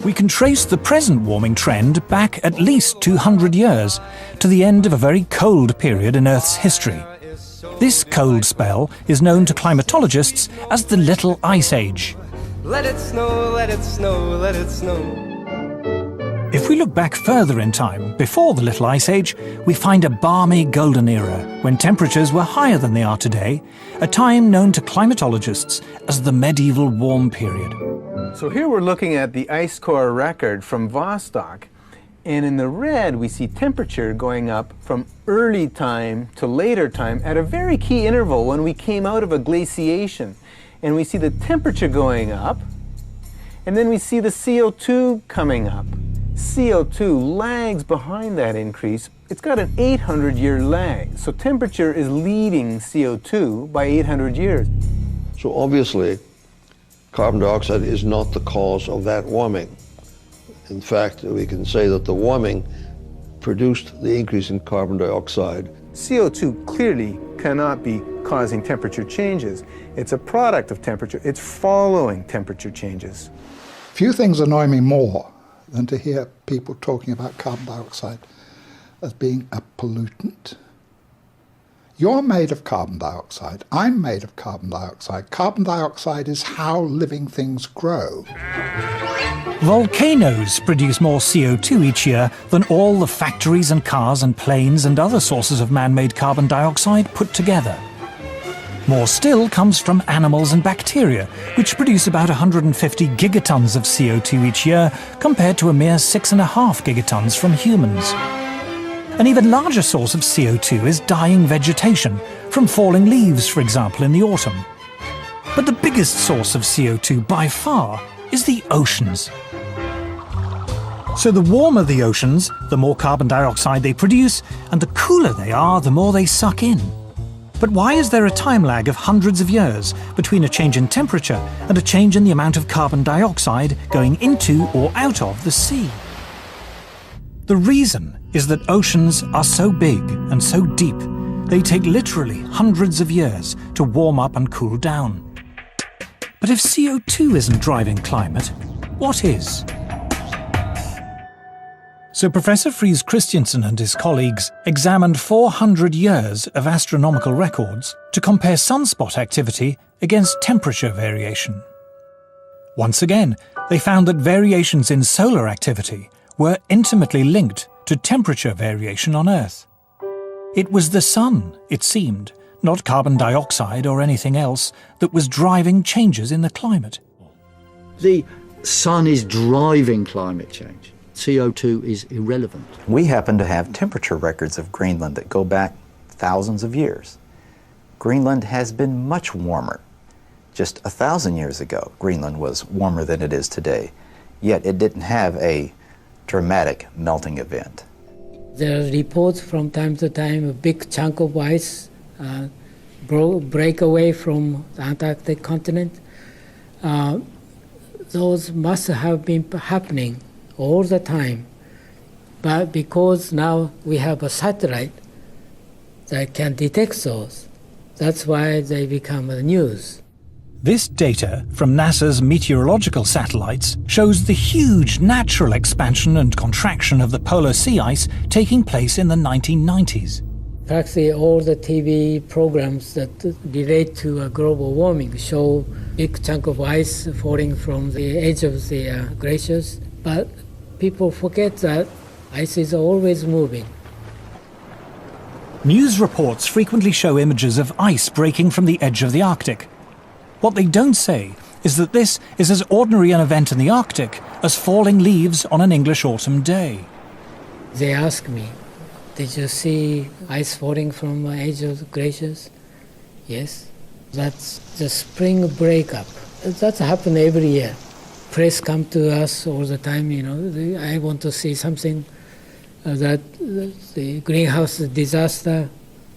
we can trace the present warming trend back at least 200 years, to the end of a very cold period in Earth's history. This cold spell is known to climatologists as the Little Ice Age. Let it snow, let it snow, let it snow. If we look back further in time, before the Little Ice Age, we find a balmy golden era when temperatures were higher than they are today, a time known to climatologists as the medieval warm period. So here we're looking at the ice core record from Vostok, and in the red we see temperature going up from early time to later time at a very key interval when we came out of a glaciation. And we see the temperature going up, and then we see the CO2 coming up. CO2 lags behind that increase. It's got an 800-year lag, so temperature is leading CO2 by 800 years. So obviously, carbon dioxide is not the cause of that warming. In fact, we can say that the warming produced the increase in carbon dioxide. CO2 clearly cannot be causing temperature changes. It's a product of temperature. It's following temperature changes. Few things annoy me more than to hear people talking about carbon dioxide as being a pollutant. You're made of carbon dioxide. I'm made of carbon dioxide. Carbon dioxide is how living things grow. Volcanoes produce more CO2 each year than all the factories and cars and planes and other sources of man-made carbon dioxide put together. More still comes from animals and bacteria, which produce about 150 gigatons of CO2 each year, compared to a mere 6.5 gigatons from humans. An even larger source of CO2 is dying vegetation, from falling leaves, for example, in the autumn. But the biggest source of CO2 by far is the oceans. So the warmer the oceans, the more carbon dioxide they produce, and the cooler they are, the more they suck in. But why is there a time lag of hundreds of years between a change in temperature and a change in the amount of carbon dioxide going into or out of the sea? The reason is that oceans are so big and so deep, they take literally hundreds of years to warm up and cool down. But if CO2 isn't driving climate, what is? So Professor Friis Christiansen and his colleagues examined 400 years of astronomical records to compare sunspot activity against temperature variation. Once again, they found that variations in solar activity were intimately linked to temperature variation on Earth. It was the sun, it seemed, not carbon dioxide or anything else, that was driving changes in the climate. The sun is driving climate change. CO2 is irrelevant. We happen to have temperature records of Greenland that go back thousands of years. Greenland has been much warmer. Just 1,000 years ago, Greenland was warmer than it is today, yet it didn't have a dramatic melting event. There are reports from time to time, a big chunk of ice break away from the Antarctic continent. Those must have been happening all the time, but because now we have a satellite that can detect those, that's why they become the news. This data from NASA's meteorological satellites shows the huge natural expansion and contraction of the polar sea ice taking place in the 1990s. Practically all the TV programs that relate to global warming show big chunk of ice falling from the edge of the glaciers, but people forget that ice is always moving. News reports frequently show images of ice breaking from the edge of the Arctic. What they don't say is that this is as ordinary an event in the Arctic as falling leaves on an English autumn day. They ask me, did you see ice falling from the edge of the glaciers? Yes. That's the spring breakup. That's happened every year. Press come to us all the time, I want to see something that the greenhouse disaster.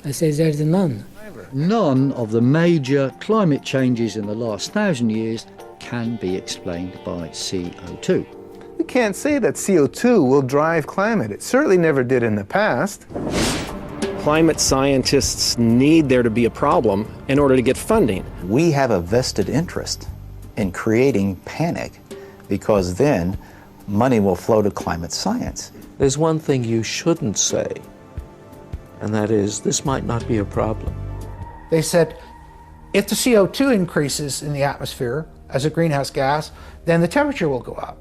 I say there's none. None of the major climate changes in the last 1,000 years can be explained by CO2. We can't say that CO2 will drive climate. It certainly never did in the past. Climate scientists need there to be a problem in order to get funding. We have a vested interest in creating panic, because then money will flow to climate science. There's one thing you shouldn't say, and that is, this might not be a problem. They said, if the CO2 increases in the atmosphere as a greenhouse gas, then the temperature will go up.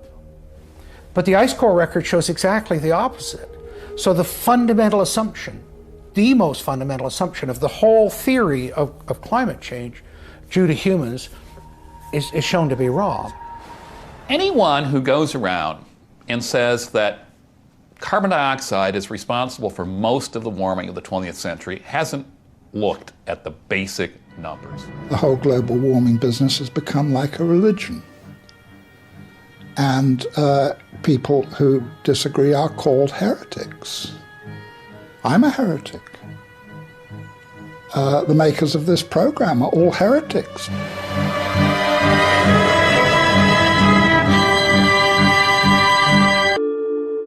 But the ice core record shows exactly the opposite. So the fundamental assumption, the most fundamental assumption of the whole theory of climate change due to humans is shown to be wrong. Anyone who goes around and says that carbon dioxide is responsible for most of the warming of the 20th century hasn't looked at the basic numbers. The whole global warming business has become like a religion. And people who disagree are called heretics. I'm a heretic. The makers of this program are all heretics.